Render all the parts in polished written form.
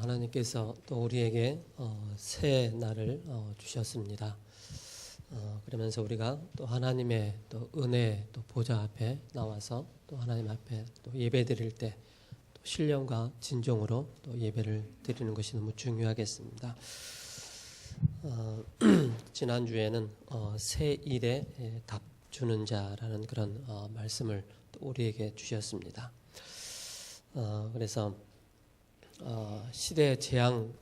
하나님께서 또 우리에게 새 날을 주셨습니다. 그러면서 우리가 또 하나님의 또 은혜 또 보좌 앞에 나와서 또 하나님 앞에 또 예배 드릴 때 또 신령과 진정으로 또 예배를 드리는 것이 너무 중요하겠습니다. 지난주에는 새 일에 답 주는 자라는 그런 말씀을 또 우리에게 주셨습니다. 그래서 시대의 재앙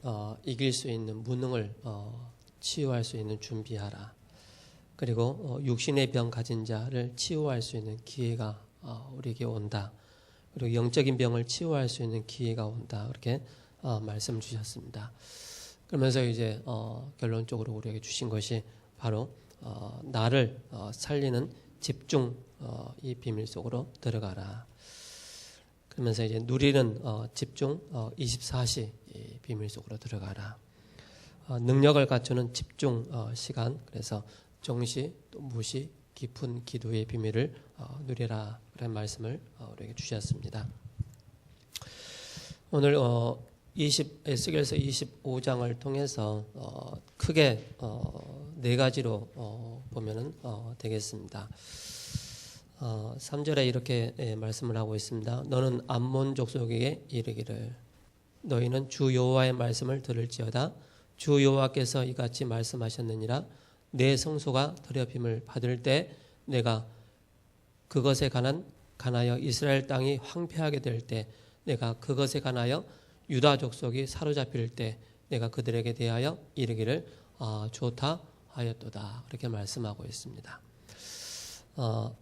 이길 수 있는 무능을 치유할 수 있는 준비하라. 그리고 육신의 병 가진 자를 치유할 수 있는 기회가 우리에게 온다. 그리고 영적인 병을 치유할 수 있는 기회가 온다. 그렇게 말씀을 주셨습니다. 그러면서 이제 결론적으로 우리에게 주신 것이 바로 나를 살리는 집중 이 비밀 속으로 들어가라. 그러면서 이제 누리는 집중 24시 비밀 속으로 들어가라. 능력을 갖추는 집중 시간, 그래서 정시 또 무시 깊은 기도의 비밀을 누리라. 그런 말씀을 우리에게 주셨습니다. 오늘 에스겔서 25장을 통해서 크게 네 가지로 보면은 되겠습니다. 3절에 이렇게 말씀을 하고 있습니다. 너는 암몬 족속에게 이르기를 너희는 주 여호와의 말씀을 들을지어다. 주 여호와께서 이같이 말씀하셨느니라. 내 성소가 더럽힘을 받을 때 내가 그것에 관하여 이스라엘 땅이 황폐하게 될 때 내가 그것에 관하여 유다 족속이 사로잡힐 때 내가 그들에게 대하여 이르기를 좋다 하였도다. 그렇게 말씀하고 있습니다.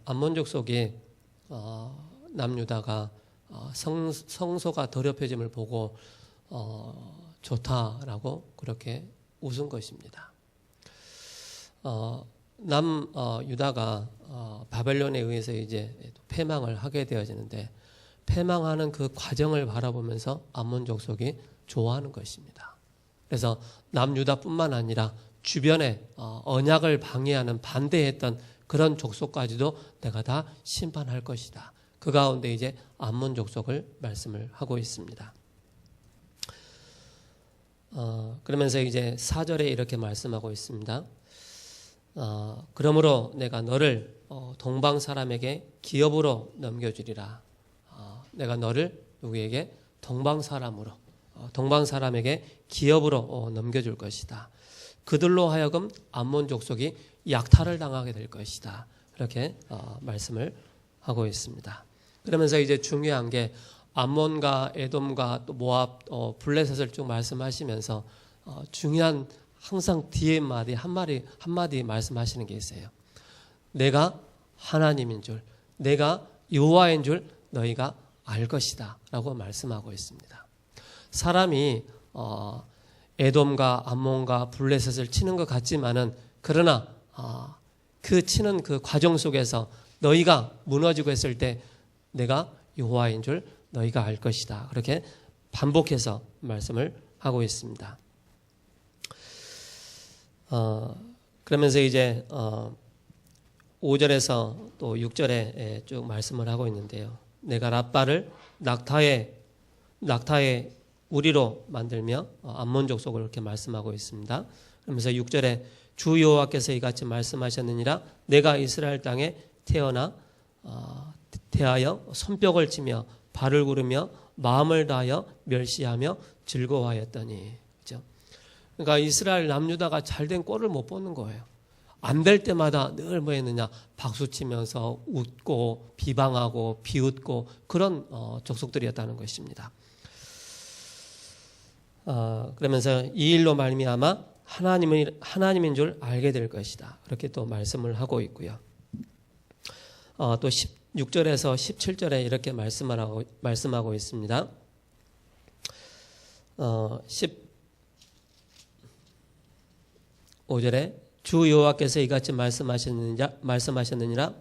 암몬 족속이 남유다가 성소가 더럽혀짐을 보고 좋다라고 그렇게 웃은 것입니다. 남유다가 바벨론에 의해서 이제 패망을 하게 되어지는데 패망하는 그 과정을 바라보면서 암몬 족속이 좋아하는 것입니다. 그래서 남유다뿐만 아니라 주변에 언약을 방해하는 반대했던 그런 족속까지도 내가 다 심판할 것이다. 그 가운데 이제 암몬 족속을 말씀을 하고 있습니다. 그러면서 이제 4절에 이렇게 말씀하고 있습니다. 그러므로 내가 너를 동방 사람에게 기업으로 넘겨주리라. 내가 너를 누구에게 동방 사람에게 기업으로 넘겨줄 것이다. 그들로 하여금 암몬 족속이 약탈을 당하게 될 것이다. 그렇게 말씀을 하고 있습니다. 그러면서 이제 중요한 게 암몬과 에돔과 또 모압, 블레셋을 쭉 말씀하시면서 중요한 항상 뒤에 한마디 말씀하시는 게 있어요. 내가 하나님인 줄, 내가 여호와인 줄 너희가 알 것이다 라고 말씀하고 있습니다. 사람이 에돔과 암몬과 블레셋을 치는 것 같지만은 그러나 그 치는 그 과정 속에서 너희가 무너지고 했을 때 내가 여호와인 줄 너희가 알 것이다. 그렇게 반복해서 말씀을 하고 있습니다. 그러면서 이제 5절에서 또 6절에 쭉 말씀을 하고 있는데요. 내가 랍바를 낙타의 우리로 만들며 암몬 족속을 이렇게 말씀하고 있습니다. 그러면서 6절에 주 여호와께서 이같이 말씀하셨느니라. 내가 이스라엘 땅에 대하여 손뼉을 치며 발을 구르며 마음을 다하여 멸시하며 즐거워하였더니. 그렇죠? 그러니까 이스라엘 남유다가 잘된 꼴을 못 보는 거예요. 안 될 때마다 늘 뭐 했느냐, 박수치면서 웃고 비방하고 비웃고 그런 족속들이었다는 것입니다. 그러면서 이 일로 말미암아 하나님인 줄 알게 될 것이다. 그렇게 또 말씀을 하고 있고요. 또 16절에서 17절에 이렇게 말씀하고 있습니다. 15절에 주 여호와께서 이같이 말씀하셨느니라.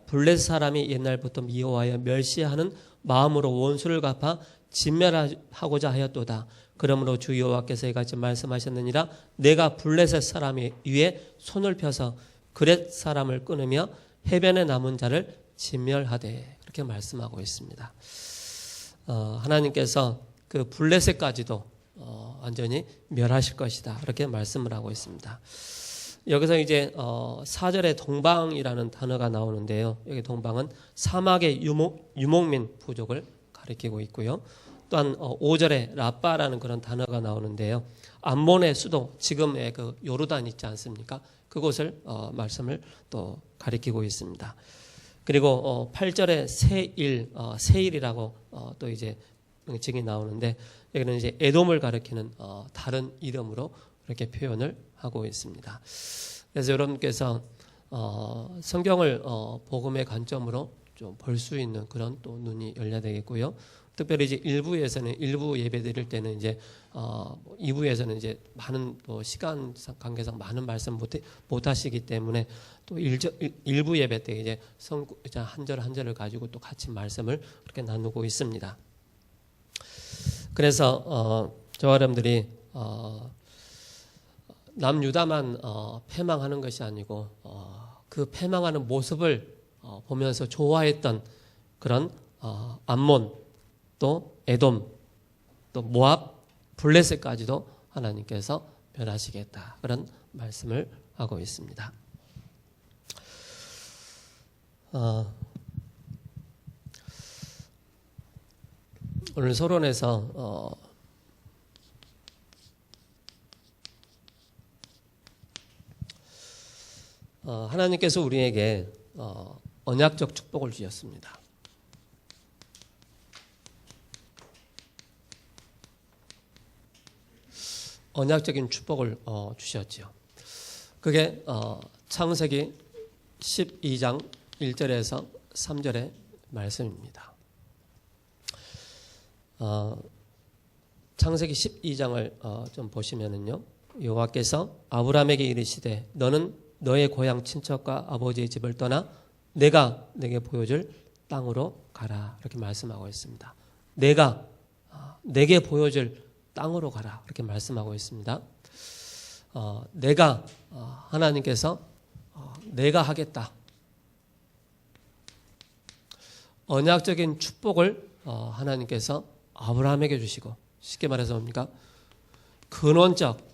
블레셋 사람이 옛날부터 미워하여 멸시하는 마음으로 원수를 갚아 진멸하고자 하였도다. 그러므로 주 여호와께서 이같이 말씀하셨느니라. 내가 블레셋 사람 위에 손을 펴서 그렛 사람을 끊으며 해변에 남은 자를 진멸하되. 그렇게 말씀하고 있습니다. 하나님께서 그 블레셋까지도 완전히 멸하실 것이다. 이렇게 말씀을 하고 있습니다. 여기서 이제 4절에 동방이라는 단어가 나오는데요. 여기 동방은 사막의 유목민 부족을 가리키고 있고요. 또한 5절에 라빠라는 그런 단어가 나오는데요. 암몬의 수도, 지금의 그 요르단 있지 않습니까? 그곳을 말씀을 또 가리키고 있습니다. 그리고 8절에 세일이라고 또 이제 명칭이 나오는데 여기는 이제 에돔을 가리키는 다른 이름으로 이렇게 표현을 하고 있습니다. 그래서 여러분께서 성경을 복음의 관점으로 좀 볼 수 있는 그런 또 눈이 열려야 되겠고요. 특별히 이제 일부 예배 드릴 때는 이제 2부에서는 이제 많은 또 시간 관계상 많은 말씀 못 하시기 때문에 또 일부 예배 때 이제 한 절 한 절을 가지고 또 같이 말씀을 그렇게 나누고 있습니다. 그래서 저와 여러분들이 남유다만 패망하는 것이 아니고 그 패망하는 모습을 보면서 좋아했던 그런 암몬, 또 에돔, 또 모압, 블레셋까지도 하나님께서 멸하시겠다. 그런 말씀을 하고 있습니다. 오늘 서론에서 하나님께서 우리에게 언약적 축복을 주셨습니다. 언약적인 축복을 주셨죠. 그게 창세기 12장 1절에서 3절의 말씀입니다. 창세기 12장을 좀 보시면은요, 여호와께서 아브라함에게 이르시되 너는 너의 고향 친척과 아버지의 집을 떠나 내가 내게 보여줄 땅으로 가라, 이렇게 말씀하고 있습니다. 내가 내게 보여줄 땅으로 가라, 이렇게 말씀하고 있습니다. 내가 하나님께서 내가 하겠다, 언약적인 축복을 하나님께서 아브라함에게 주시고, 쉽게 말해서 뭡니까? 근원적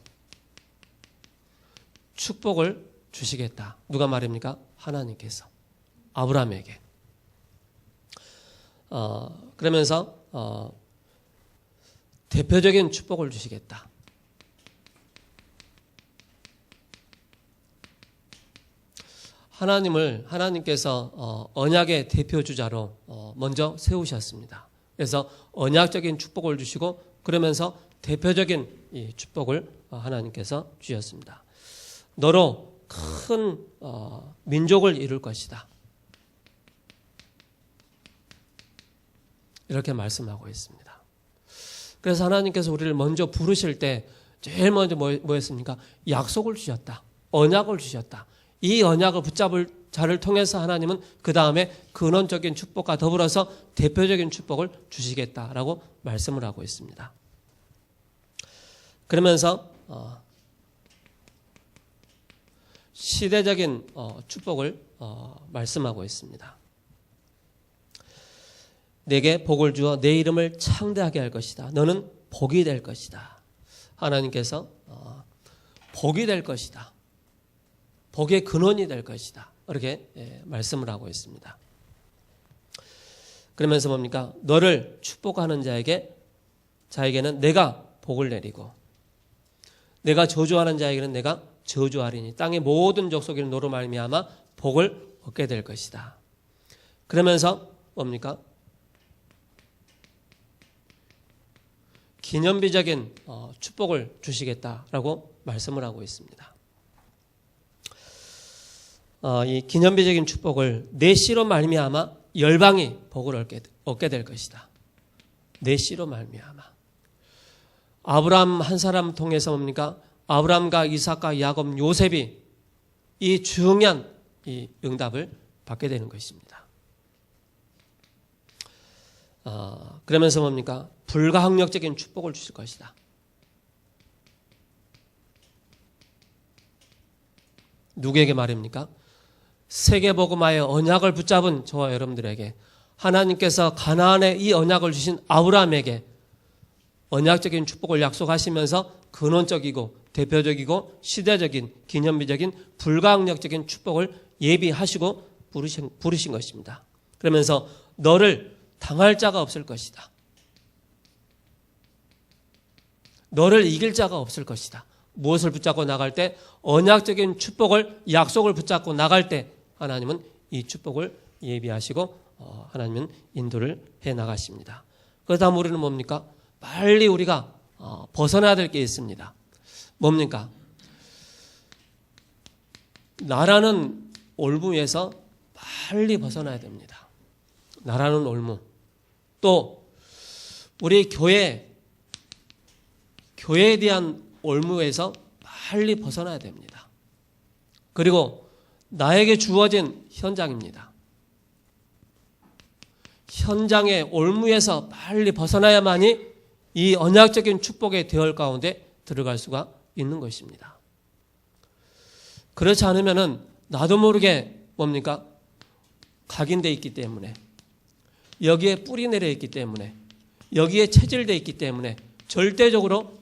축복을 주시겠다. 누가 말입니까? 하나님께서 아브라함에게. 그러면서 대표적인 축복을 주시겠다. 하나님께서 언약의 대표주자로 먼저 세우셨습니다. 그래서 언약적인 축복을 주시고, 그러면서 대표적인 이 축복을 하나님께서 주셨습니다. 너로 큰 민족을 이룰 것이다, 이렇게 말씀하고 있습니다. 그래서 하나님께서 우리를 먼저 부르실 때 제일 먼저 뭐였습니까? 약속을 주셨다, 언약을 주셨다. 이 언약을 붙잡을 자를 통해서 하나님은 그 다음에 근원적인 축복과 더불어서 대표적인 축복을 주시겠다라고 말씀을 하고 있습니다. 그러면서 시대적인 축복을 말씀하고 있습니다. 내게 복을 주어 내 이름을 창대하게 할 것이다. 너는 복이 될 것이다. 하나님께서 복이 될 것이다, 복의 근원이 될 것이다, 이렇게 말씀을 하고 있습니다. 그러면서 뭡니까? 너를 축복하는 자에게는 내가 복을 내리고, 내가 저주하는 자에게는 내가 저주하리니 땅의 모든 족속이 너로 말미암아 복을 얻게 될 것이다. 그러면서 뭡니까? 기념비적인 축복을 주시겠다라고 말씀을 하고 있습니다. 이 기념비적인 축복을 내 씨로 말미암아 열방이 복을 얻게 될 것이다. 내 씨로 말미암아. 아브라함 한 사람 통해서 뭡니까? 아브라함과 이삭과 야곱, 요셉이 이 중요한 이 응답을 받게 되는 것입니다. 그러면서 뭡니까? 불가항력적인 축복을 주실 것이다. 누구에게 말입니까? 세계복음화의 언약을 붙잡은 저와 여러분들에게, 하나님께서 가나안에 이 언약을 주신 아브라함에게 언약적인 축복을 약속하시면서 근원적이고 대표적이고 시대적인 기념비적인 불가항력적인 축복을 예비하시고 부르신 것입니다. 그러면서 너를 당할 자가 없을 것이다. 너를 이길 자가 없을 것이다. 무엇을 붙잡고 나갈 때? 언약적인 축복을 약속을 붙잡고 나갈 때 하나님은 이 축복을 예비하시고 하나님은 인도를 해 나가십니다. 그러다 우리는 뭡니까? 빨리 우리가 벗어나야 될 게 있습니다. 뭡니까? 나라는 올무에서 빨리 벗어나야 됩니다. 나라는 올무. 또 우리 교회에 대한 올무에서 빨리 벗어나야 됩니다. 그리고 나에게 주어진 현장입니다. 현장의 올무에서 빨리 벗어나야만이 이 언약적인 축복의 대열 가운데 들어갈 수가 있는 것입니다. 그렇지 않으면은 나도 모르게 뭡니까? 각인되어 있기 때문에, 여기에 뿌리 내려 있기 때문에, 여기에 체질되어 있기 때문에 절대적으로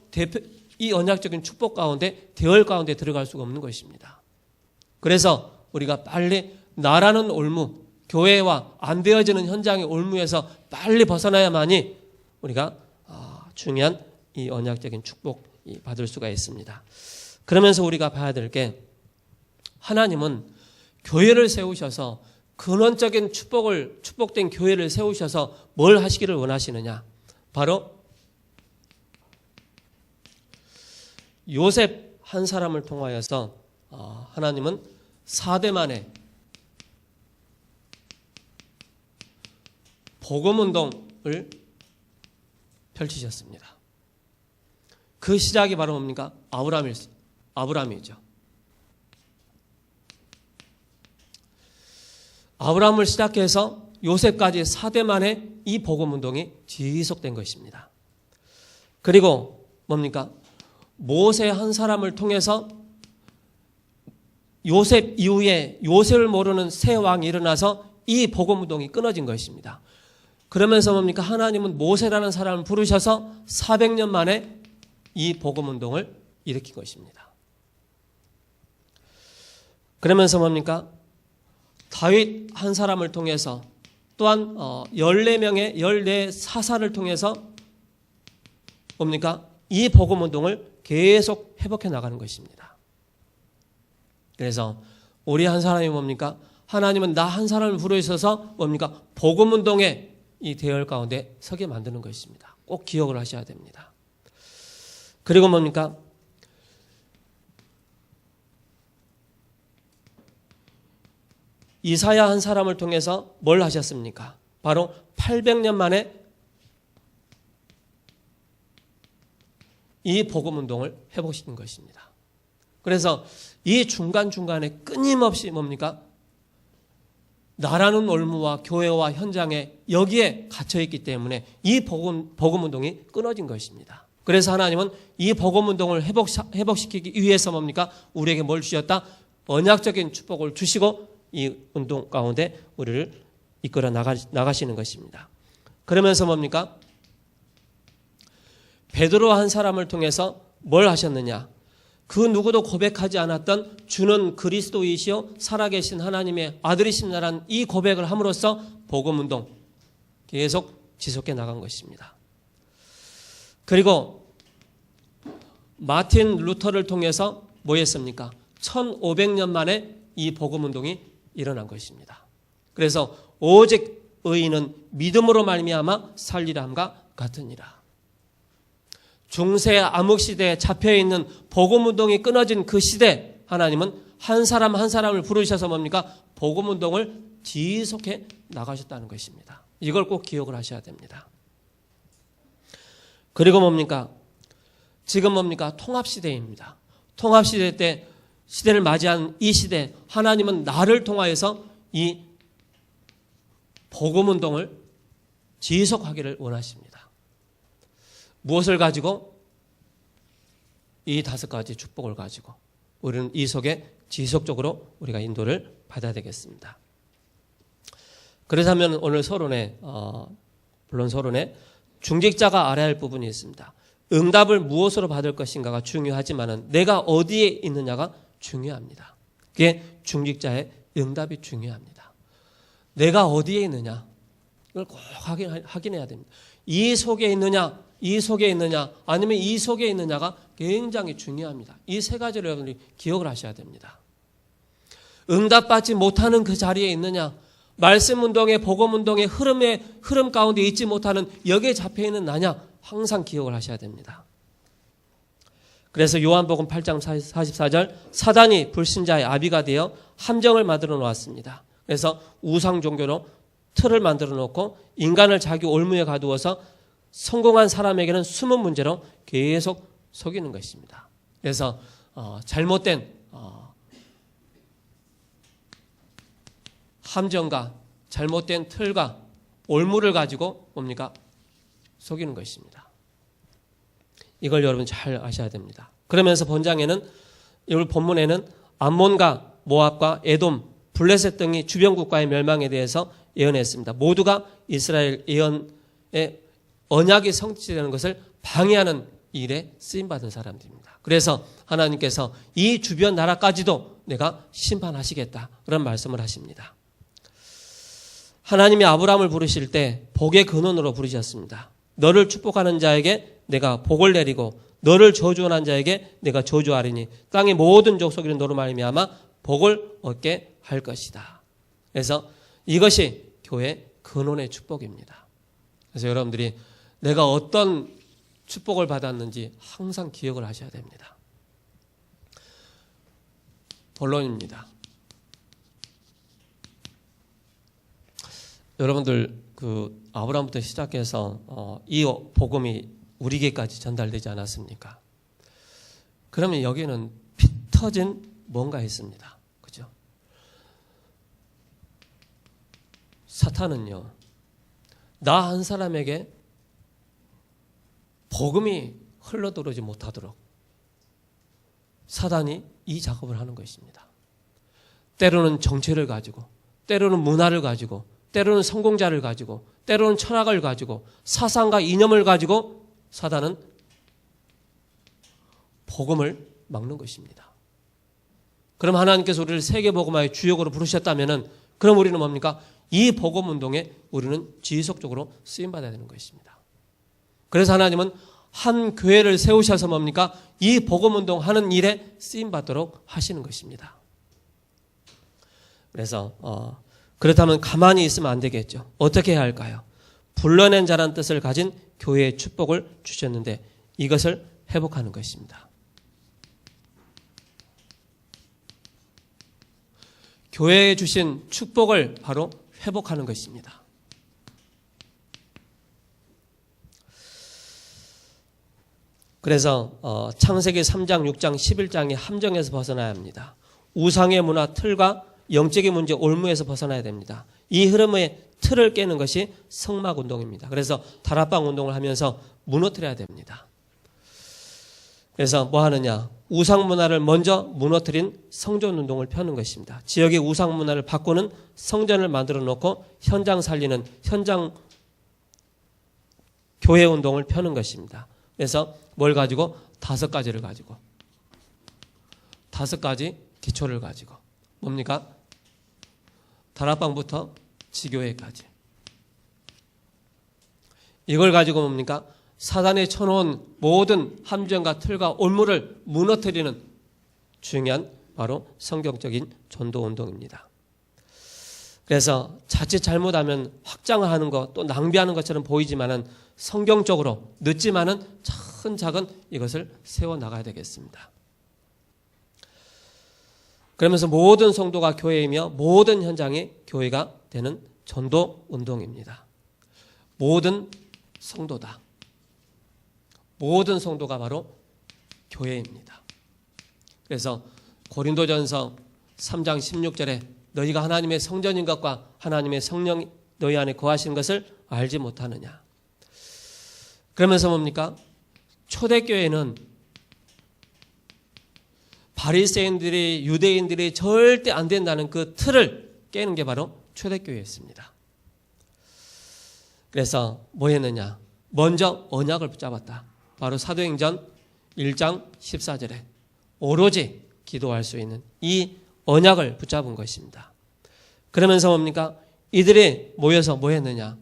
이 언약적인 축복 가운데, 대열 가운데 들어갈 수가 없는 것입니다. 그래서 우리가 빨리 나라는 올무, 교회와 안 되어지는 현장의 올무에서 빨리 벗어나야만이 우리가 중요한 이 언약적인 축복 받을 수가 있습니다. 그러면서 우리가 봐야 될 게, 하나님은 교회를 세우셔서 근원적인 축복된 교회를 세우셔서 뭘 하시기를 원하시느냐? 바로 요셉 한 사람을 통하여서 하나님은 4대 만에 복음운동을 펼치셨습니다. 그 시작이 바로 뭡니까? 아브라함이죠. 아브라함을 시작해서 요셉까지 4대 만에 이 복음운동이 지속된 것입니다. 그리고 뭡니까? 모세 한 사람을 통해서 요셉 이후에 요셉을 모르는 새 왕이 일어나서 이 복음운동이 끊어진 것입니다. 그러면서 뭡니까? 하나님은 모세라는 사람을 부르셔서 400년 만에 이 복음운동을 일으킨 것입니다. 그러면서 뭡니까? 다윗 한 사람을 통해서 또한 14명의 14사사를 통해서 뭡니까? 이 복음운동을 계속 회복해 나가는 것입니다. 그래서 우리 한 사람이 뭡니까? 하나님은 나 한 사람을 부르셔서 뭡니까? 복음운동의 이 대열 가운데 서게 만드는 것입니다. 꼭 기억을 하셔야 됩니다. 그리고 뭡니까? 이사야 한 사람을 통해서 뭘 하셨습니까? 바로 800년 만에 이 복음운동을 회복시킨 것입니다. 그래서 이 중간중간에 끊임없이 뭡니까? 나라는 올무와 교회와 현장에 여기에 갇혀있기 때문에 이 복음운동이 끊어진 것입니다. 그래서 하나님은 이 복음운동을 회복시키기 위해서 뭡니까? 우리에게 뭘 주셨다? 언약적인 축복을 주시고 이 운동 가운데 우리를 이끌어 나가시는 것입니다. 그러면서 뭡니까? 베드로 한 사람을 통해서 뭘 하셨느냐? 그 누구도 고백하지 않았던 주는 그리스도이시요 살아계신 하나님의 아들이십니다라는 이 고백을 함으로써 복음운동 계속 지속해 나간 것입니다. 그리고 마틴 루터를 통해서 뭐 했습니까? 1500년 만에 이 복음운동이 일어난 것입니다. 그래서 오직 의인은 믿음으로 말미암아 살리라 함과 같으니라. 중세 암흑시대에 잡혀있는 복음운동이 끊어진 그 시대, 하나님은 한 사람 한 사람을 부르셔서 뭡니까? 복음운동을 지속해 나가셨다는 것입니다. 이걸 꼭 기억을 하셔야 됩니다. 그리고 뭡니까? 지금 뭡니까? 통합시대입니다. 통합시대 때 시대를 맞이한 이 시대, 하나님은 나를 통하여서 이 복음운동을 지속하기를 원하십니다. 무엇을 가지고? 이 5가지 축복을 가지고 우리는 이 속에 지속적으로 우리가 인도를 받아야 되겠습니다. 그렇다면 오늘 서론에 물론 서론에 중직자가 알아야 할 부분이 있습니다. 응답을 무엇으로 받을 것인가가 중요하지만 내가 어디에 있느냐가 중요합니다. 그게 중직자의 응답이 중요합니다. 내가 어디에 있느냐 이걸 꼭 확인해야 됩니다. 이 속에 있느냐, 이 속에 있느냐, 아니면 이 속에 있느냐가 굉장히 중요합니다. 이 세 가지를 여러분들이 기억을 하셔야 됩니다. 응답받지 못하는 그 자리에 있느냐, 말씀운동의 복음운동의 흐름 가운데 있지 못하는 여기에 잡혀있는 나냐, 항상 기억을 하셔야 됩니다. 그래서 요한복음 8장 44절 사단이 불신자의 아비가 되어 함정을 만들어 놓았습니다. 그래서 우상 종교로 틀을 만들어 놓고 인간을 자기 올무에 가두어서 성공한 사람에게는 숨은 문제로 계속 속이는 것입니다. 그래서 잘못된 함정과 잘못된 틀과 올무를 가지고 뭡니까? 속이는 것입니다. 이걸 여러분 잘 아셔야 됩니다. 그러면서 본장에는 오늘 본문에는 암몬과 모압과 에돔, 블레셋 등이 주변 국가의 멸망에 대해서 예언했습니다. 모두가 이스라엘 예언의 언약이 성취되는 것을 방해하는 일에 쓰임받은 사람들입니다. 그래서 하나님께서 이 주변 나라까지도 내가 심판하시겠다 그런 말씀을 하십니다. 하나님이 아브라함을 부르실 때 복의 근원으로 부르셨습니다. 너를 축복하는 자에게 내가 복을 내리고 너를 저주하는 자에게 내가 저주하리니 땅의 모든 족속이 너로 말미암아 복을 얻게 할 것이다. 그래서 이것이 교회 근원의 축복입니다. 그래서 여러분들이 내가 어떤 축복을 받았는지 항상 기억을 하셔야 됩니다. 본론입니다. 여러분들 그 아브라함부터 시작해서 이 복음이 우리에게까지 전달되지 않았습니까? 그러면 여기는 피 터진 뭔가 있습니다. 그죠? 사탄은요, 나 한 사람에게 복음이 흘러들어오지 못하도록 사단이 이 작업을 하는 것입니다. 때로는 정체를 가지고, 때로는 문화를 가지고, 때로는 성공자를 가지고, 때로는 철학을 가지고, 사상과 이념을 가지고 사단은 복음을 막는 것입니다. 그럼 하나님께서 우리를 세계복음화의 주역으로 부르셨다면 그럼 우리는 뭡니까? 이 복음운동에 우리는 지속적으로 쓰임받아야 되는 것입니다. 그래서 하나님은 한 교회를 세우셔서 뭡니까? 이 복음운동 하는 일에 쓰임받도록 하시는 것입니다. 그래서 그렇다면 가만히 있으면 안 되겠죠. 어떻게 해야 할까요? 불러낸 자란 뜻을 가진 교회의 축복을 주셨는데 이것을 회복하는 것입니다. 교회에 주신 축복을 바로 회복하는 것입니다. 그래서 창세기 3장, 6장, 11장의 함정에서 벗어나야 합니다. 우상의 문화 틀과 영적인 문제 올무에서 벗어나야 됩니다. 이 흐름의 틀을 깨는 것이 성막 운동입니다. 그래서 다락방 운동을 하면서 무너뜨려야 됩니다. 그래서 뭐 하느냐? 우상 문화를 먼저 무너뜨린 성전 운동을 펴는 것입니다. 지역의 우상 문화를 바꾸는 성전을 만들어 놓고 현장 살리는 현장 교회 운동을 펴는 것입니다. 그래서 뭘 가지고? 5가지를 가지고 5가지 기초를 가지고 뭡니까? 다락방부터 지교회까지 이걸 가지고 뭡니까? 사단이 쳐놓은 모든 함정과 틀과 올무를 무너뜨리는 중요한 바로 성경적인 전도운동입니다. 그래서 자칫 잘못하면 확장을 하는 것 또 낭비하는 것처럼 보이지만은 성경적으로 늦지만은 차근차근 이것을 세워나가야 되겠습니다. 그러면서 모든 성도가 교회이며 모든 현장이 교회가 되는 전도운동입니다. 모든 성도다. 모든 성도가 바로 교회입니다. 그래서 고린도전서 3장 16절에 너희가 하나님의 성전인 것과 하나님의 성령이 너희 안에 거하시는 것을 알지 못하느냐. 그러면서 뭡니까? 초대교회는 바리새인들이 유대인들이 절대 안 된다는 그 틀을 깨는 게 바로 초대교회였습니다. 그래서 뭐 했느냐? 먼저 언약을 붙잡았다. 바로 사도행전 1장 14절에 오로지 기도할 수 있는 이 언약을 붙잡은 것입니다. 그러면서 뭡니까? 이들이 모여서 뭐 했느냐?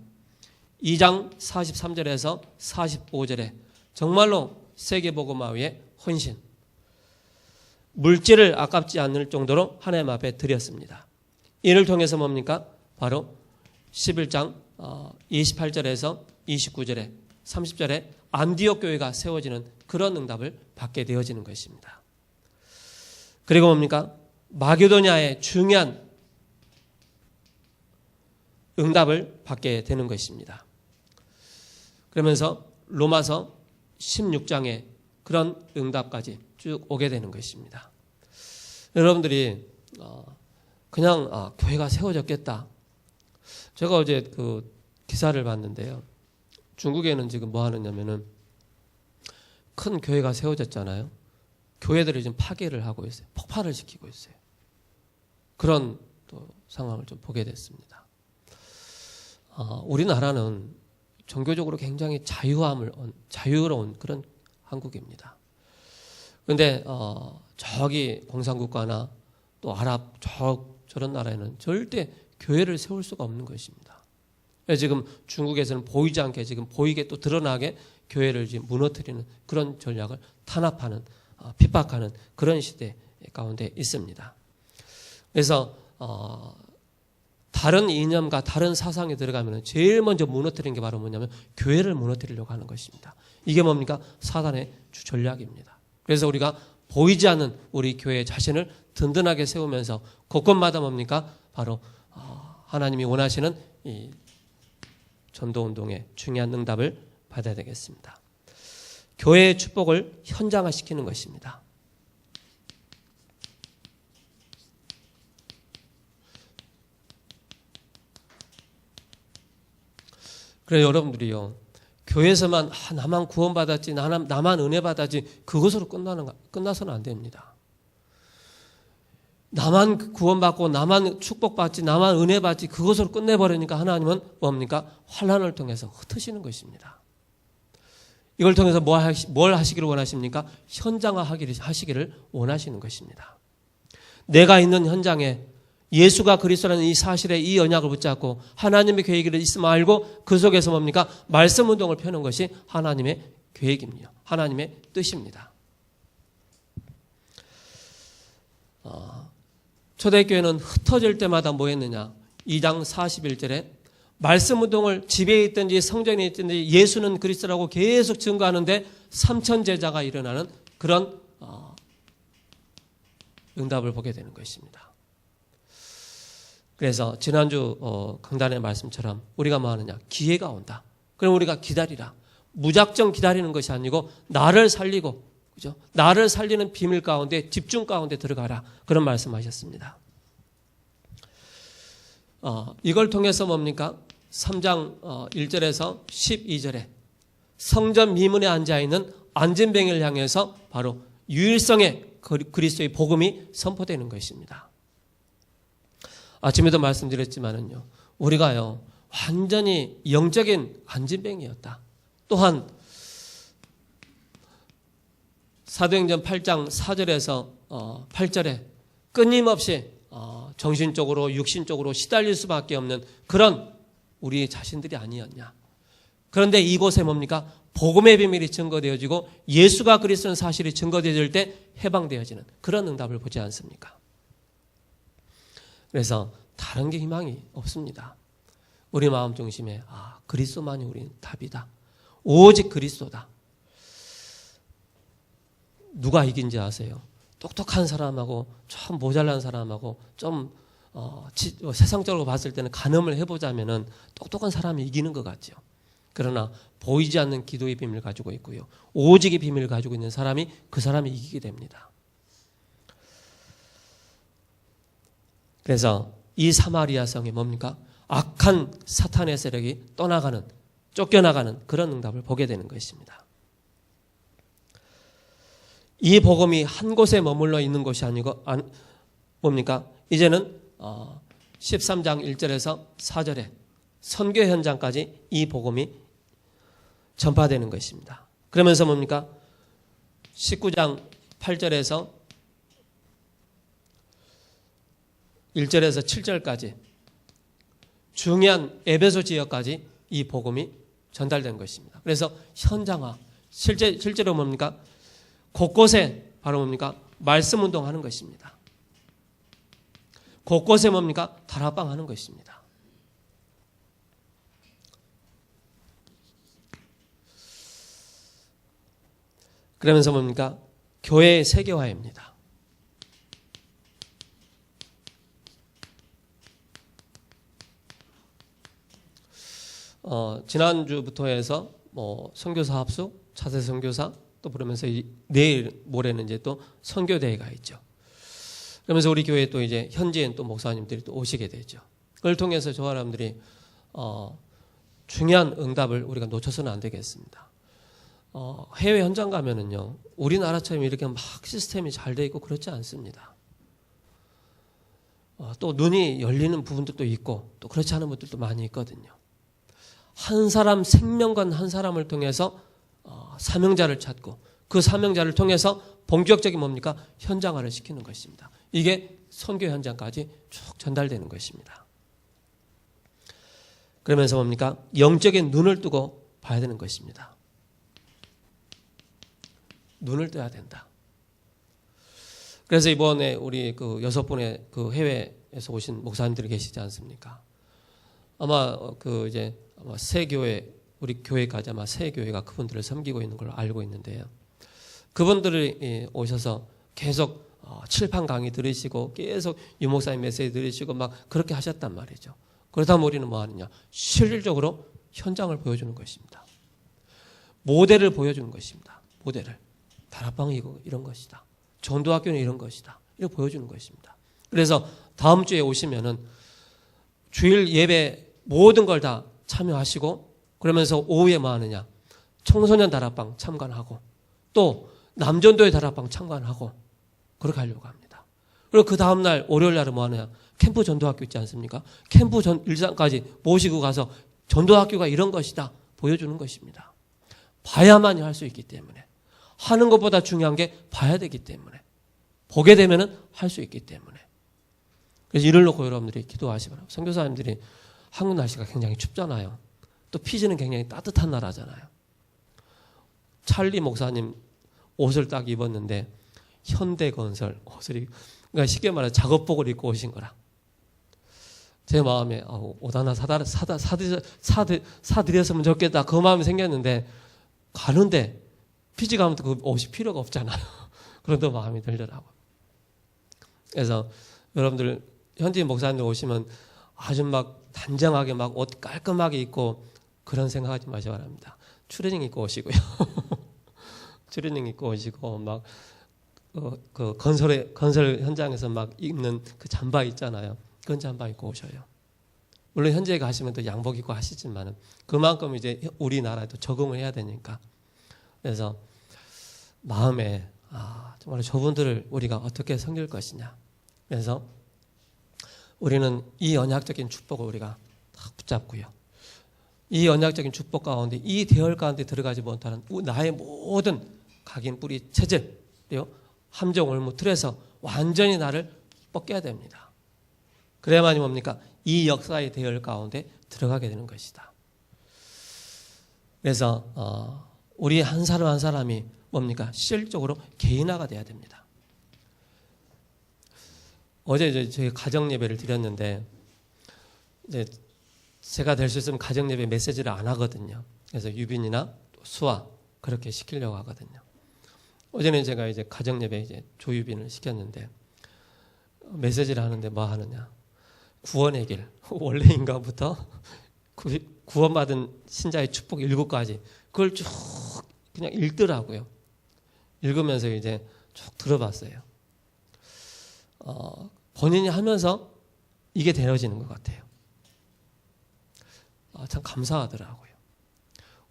2장 43절에서 45절에 정말로 세계복음화의 헌신, 물질을 아깝지 않을 정도로 하나님 앞에 드렸습니다. 이를 통해서 뭡니까? 바로 11장 28절에서 29절에 30절에 안디옥 교회가 세워지는 그런 응답을 받게 되어지는 것입니다. 그리고 뭡니까? 마게도냐의 중요한 응답을 받게 되는 것입니다. 그러면서 로마서 16장의 그런 응답까지 쭉 오게 되는 것입니다. 여러분들이 그냥 교회가 세워졌겠다. 제가 어제 그 기사를 봤는데요. 중국에는 지금 뭐 하느냐면은 큰 교회가 세워졌잖아요. 교회들이 지금 파괴를 하고 있어요. 폭발을 시키고 있어요. 그런 또 상황을 좀 보게 됐습니다. 우리나라는 종교적으로 굉장히 자유로운 그런 한국입니다. 그런데 저기 공산국가나 또 아랍 저런 나라에는 절대 교회를 세울 수가 없는 것입니다. 지금 중국에서는 보이지 않게 지금 보이게 또 드러나게 교회를 지금 무너뜨리는 그런 전략을 탄압하는 핍박하는 그런 시대 가운데 있습니다. 그래서 다른 이념과 다른 사상이 들어가면 제일 먼저 무너뜨리는 게 바로 뭐냐면 교회를 무너뜨리려고 하는 것입니다. 이게 뭡니까? 사단의 주 전략입니다. 그래서 우리가 보이지 않는 우리 교회 자신을 든든하게 세우면서 곳곳마다 뭡니까? 바로 하나님이 원하시는 이 전도운동의 중요한 응답을 받아야 되겠습니다. 교회의 축복을 현장화시키는 것입니다. 그래서 여러분들이요, 교회에서만 나만 구원받았지, 나만 은혜 받았지, 그것으로 끝나서는 안 됩니다. 나만 구원받고 나만 축복받지, 나만 은혜 받지, 그것으로 끝내버리니까 하나님은 뭡니까? 환난을 통해서 흩으시는 것입니다. 이걸 통해서 뭘 하시기를 원하십니까? 현장화하시기를 원하시는 것입니다. 내가 있는 현장에 예수가 그리스도라는 이 사실에 이 언약을 붙잡고 하나님의 계획이 있음을 알고 그 속에서 뭡니까? 말씀 운동을 펴는 것이 하나님의 계획입니다. 하나님의 뜻입니다. 초대교회는 흩어질 때마다 뭐 했느냐? 2장 41절에 말씀 운동을 집에 있든지 성전에 있든지 예수는 그리스도라고 계속 증거하는데 3천 제자가 일어나는 그런 응답을 보게 되는 것입니다. 그래서 지난주 강단의 말씀처럼 우리가 뭐 하느냐? 기회가 온다. 그럼 우리가 기다리라. 무작정 기다리는 것이 아니고 나를 살리고, 그죠? 나를 살리는 비밀 가운데, 집중 가운데 들어가라. 그런 말씀하셨습니다. 이걸 통해서 뭡니까? 3장 1절에서 12절에 성전 미문에 앉아있는 안진뱅이를 향해서 바로 유일성의 그리스도의 복음이 선포되는 것입니다. 아침에도 말씀드렸지만은요, 우리가요, 완전히 영적인 안진뱅이였다. 또한, 사도행전 8장 4절에서 8절에 끊임없이 정신적으로, 육신적으로 시달릴 수밖에 없는 그런 우리 자신들이 아니었냐. 그런데 이곳에 뭡니까? 복음의 비밀이 증거되어지고 예수가 그리스도는 사실이 증거되어질 때 해방되어지는 그런 응답을 보지 않습니까? 그래서 다른 게 희망이 없습니다. 우리 마음 중심에 그리스도만이 우리는 답이다. 오직 그리스도다. 누가 이긴지 아세요? 똑똑한 사람하고 좀 모자란 사람하고 좀 세상적으로 봤을 때는 가늠을 해보자면은 똑똑한 사람이 이기는 것 같죠. 그러나 보이지 않는 기도의 비밀을 가지고 있고요, 오직의 비밀을 가지고 있는 사람이 그 사람이 이기게 됩니다. 그래서 이 사마리아 성에 뭡니까? 악한 사탄의 세력이 떠나가는, 쫓겨나가는 그런 응답을 보게 되는 것입니다. 이 복음이 한 곳에 머물러 있는 것이 아니고 뭡니까? 이제는 13장 1절에서 4절에 선교 현장까지 이 복음이 전파되는 것입니다. 그러면서 뭡니까? 19장 8절에서 1절에서 7절까지 중요한 에베소 지역까지 이 복음이 전달된 것입니다. 그래서 현장화, 실제로 뭡니까? 곳곳에 바로 뭡니까? 말씀 운동하는 것입니다. 곳곳에 뭡니까? 다락방 하는 것입니다. 그러면서 뭡니까? 교회의 세계화입니다. 지난주부터 해서 선교사 합숙, 차세 선교사 또 부르면서 내일 모레는 이제 또 선교대회가 있죠. 그러면서 우리 교회에 또 이제 현지인 또 목사님들이 또 오시게 되죠. 그걸 통해서 저 사람들이 중요한 응답을 우리가 놓쳐서는 안 되겠습니다. 해외 현장 가면은요, 우리나라처럼 이렇게 막 시스템이 잘 돼 있고 그렇지 않습니다. 또 눈이 열리는 부분도 있고 또 그렇지 않은 분들도 많이 있거든요. 한 사람 생명관 한 사람을 통해서 사명자를 찾고 그 사명자를 통해서 본격적인 뭡니까? 현장화를 시키는 것입니다. 이게 선교 현장까지 쭉 전달되는 것입니다. 그러면서 뭡니까? 영적인 눈을 뜨고 봐야 되는 것입니다. 눈을 떠야 된다. 그래서 이번에 우리 그 6분의 그 해외에서 오신 목사님들이 계시지 않습니까? 아마 그 이제 아마 새 교회, 우리 교회까지 아마 새 교회가 그분들을 섬기고 있는 걸로 알고 있는데요. 그분들이 오셔서 계속 칠판 강의 들으시고 계속 유목사님 메시지 들으시고 막 그렇게 하셨단 말이죠. 그러다 우리는 뭐 하느냐? 실질적으로 현장을 보여주는 것입니다. 모델을 보여주는 것입니다. 모델을. 다락방이 이런 것이다. 전도학교는 이런 것이다. 이렇게 보여주는 것입니다. 그래서 다음 주에 오시면은 주일 예배 모든 걸 다 참여하시고 그러면서 오후에 뭐 하느냐? 청소년 다락방 참관하고 또 남전도의 다락방 참관하고 그렇게 하려고 합니다. 그리고 그 다음날 월요일 날은 뭐 하느냐? 캠프 전도학교 있지 않습니까? 캠프 일산까지 모시고 가서 전도학교가 이런 것이다 보여주는 것입니다. 봐야만이 할 수 있기 때문에 하는 것보다 중요한 게 봐야 되기 때문에 보게 되면은 할 수 있기 때문에 그래서 이를 놓고 여러분들이 기도하시 바랍니다. 선교사님들이 한국 날씨가 굉장히 춥잖아요. 또 피지는 굉장히 따뜻한 나라잖아요. 찰리 목사님 옷을 딱 입었는데 현대건설 옷을 그러니까 쉽게 말해서 작업복을 입고 오신 거라. 제 마음에 옷 하나 사드렸으면 좋겠다 그 마음이 생겼는데 가는데 피지 가면 그 옷이 필요가 없잖아요. 그런 또 마음이 들더라고요. 그래서 여러분들 현지인 목사님들 오시면 아주 막 단정하게 막 옷 깔끔하게 입고 그런 생각하지 마시기 바랍니다. 추리닝 입고 오시고요. 추리닝 입고 오시고 막 그 건설 현장에서 막 입는 그 잠바 있잖아요. 그런 잠바 입고 오셔요. 물론 현지에 가시면 또 양복 입고 하시지만은 그만큼 이제 우리나라에도 적응을 해야 되니까. 그래서 마음에 정말 저분들을 우리가 어떻게 섬길 것이냐. 그래서 우리는 이 언약적인 축복을 우리가 딱 붙잡고요. 이 언약적인 축복 가운데 이 대열 가운데 들어가지 못하는 나의 모든 각인 뿌리 체질 그리고 함정 올무 틀에서 완전히 나를 벗겨야 됩니다. 그래야만이 뭡니까? 이 역사의 대열 가운데 들어가게 되는 것이다. 그래서 우리 한 사람 한 사람이 뭡니까? 실질적으로 개인화가 돼야 됩니다. 어제 이제 저희 가정 예배를 드렸는데 이제 제가 될 수 있으면 가정 예배 메시지를 안 하거든요. 그래서 유빈이나 수아 그렇게 시키려고 하거든요. 어제는 제가 이제 가정 예배 이제 조유빈을 시켰는데 메시지를 하는데 뭐 하느냐? 구원의 길 원래인가부터 구원받은 신자의 축복 7가지 그걸 쭉 그냥 읽더라고요. 읽으면서 이제 쭉 들어봤어요. 본인이 하면서 이게 되어지는 것 같아요. 참 감사하더라고요.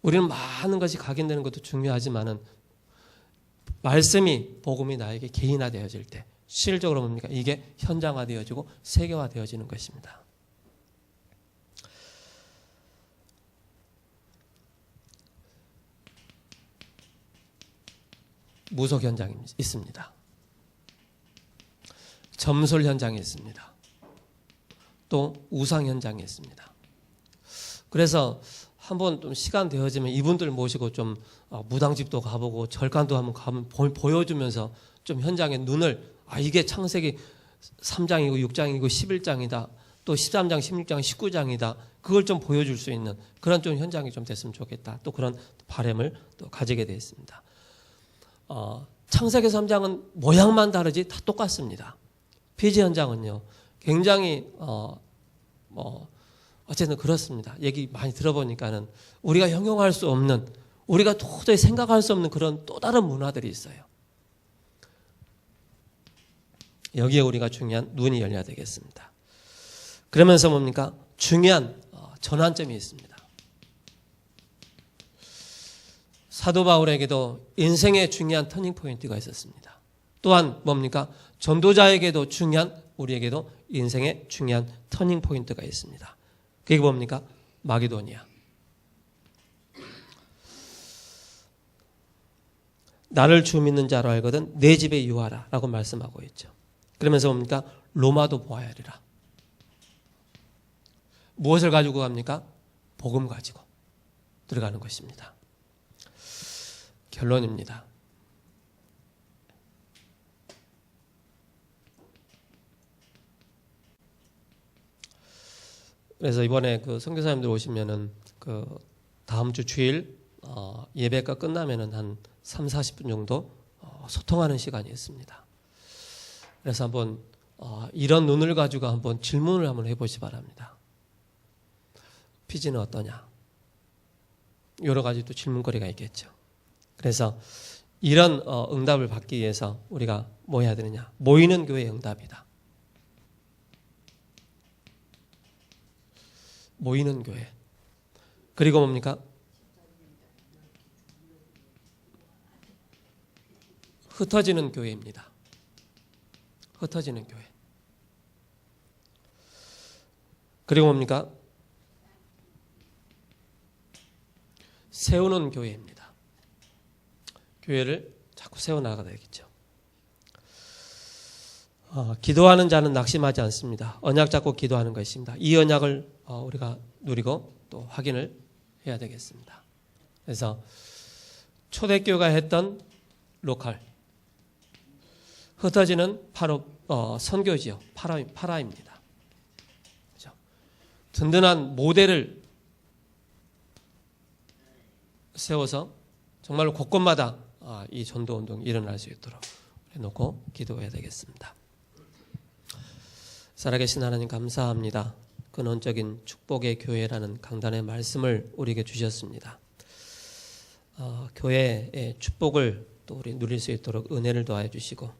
우리는 많은 것이 각인되는 것도 중요하지만은 말씀이 복음이 나에게 개인화되어질 때 실질적으로 뭡니까? 이게 현장화되어지고 세계화되어지는 것입니다. 무속 현장이 있습니다. 점술 현장이 있습니다. 또 우상 현장이 있습니다. 그래서 한번 좀 시간 되어지면 이분들 모시고 좀 무당집도 가보고 절간도 한번 보여주면서 좀 현장에 눈을 이게 창세기 3장이고 6장이고 11장이다. 또 13장, 16장, 19장이다. 그걸 좀 보여줄 수 있는 그런 좀 현장이 좀 됐으면 좋겠다. 또 그런 바람을 또 가지게 되어 있습니다. 창세기 3장은 모양만 다르지 다 똑같습니다. 피지 현장은요, 굉장히, 어쨌든 그렇습니다. 얘기 많이 들어보니까는 우리가 형용할 수 없는, 우리가 도저히 생각할 수 없는 그런 또 다른 문화들이 있어요. 여기에 우리가 중요한 눈이 열려야 되겠습니다. 그러면서 뭡니까? 중요한 전환점이 있습니다. 사도 바울에게도 인생의 중요한 터닝포인트가 있었습니다. 또한 뭡니까? 전도자에게도 중요한, 우리에게도 인생의 중요한 터닝포인트가 있습니다. 그게 뭡니까? 마게도니아. 나를 주 믿는 자로 알거든 내 집에 유하라 라고 말씀하고 있죠. 그러면서 뭡니까? 로마도 보아야 하리라. 무엇을 가지고 갑니까? 복음 가지고 들어가는 것입니다. 결론입니다. 그래서 이번에 그 선교사님들 오시면은 그 다음 주 주일 예배가 끝나면은 한 3, 40분 정도 소통하는 시간이 있습니다. 그래서 한번 이런 눈을 가지고 한번 질문을 한번 해보시 바랍니다. 피지는 어떠냐? 여러 가지 또 질문거리가 있겠죠. 그래서 이런 응답을 받기 위해서 우리가 뭐 해야 되느냐? 모이는 교회의 응답이다. 모이는 교회. 그리고 뭡니까? 흩어지는 교회입니다. 흩어지는 교회. 그리고 뭡니까? 세우는 교회입니다. 교회를 자꾸 세워나가야 되겠죠. 기도하는 자는 낙심하지 않습니다. 언약 잡고 기도하는 것입니다. 이 언약을 우리가 누리고 또 확인을 해야 되겠습니다. 그래서 초대교회가 했던 로컬, 흩어지는 바로 선교지요. 파라입니다. 그렇죠? 든든한 모델을 세워서 정말로 곳곳마다 이 전도운동이 일어날 수 있도록 해놓고 기도해야 되겠습니다. 살아계신 하나님 감사합니다. 근원적인 축복의 교회라는 강단의 말씀을 우리에게 주셨습니다. 교회의 축복을 또 우리 누릴 수 있도록 은혜를 더하여 주시고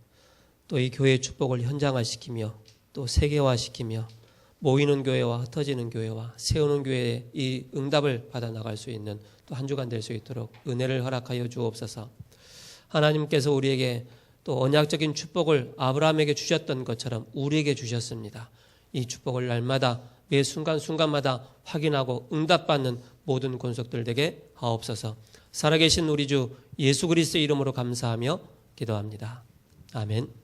또 이 교회의 축복을 현장화시키며 또 세계화시키며 모이는 교회와 흩어지는 교회와 세우는 교회의 이 응답을 받아 나갈 수 있는 또 한 주간 될 수 있도록 은혜를 허락하여 주옵소서. 하나님께서 우리에게 또 언약적인 축복을 아브라함에게 주셨던 것처럼 우리에게 주셨습니다. 이 축복을 날마다 매 순간순간마다 확인하고 응답받는 모든 권속들 되게 하옵소서. 살아계신 우리 주 예수 그리스도의 이름으로 감사하며 기도합니다. 아멘.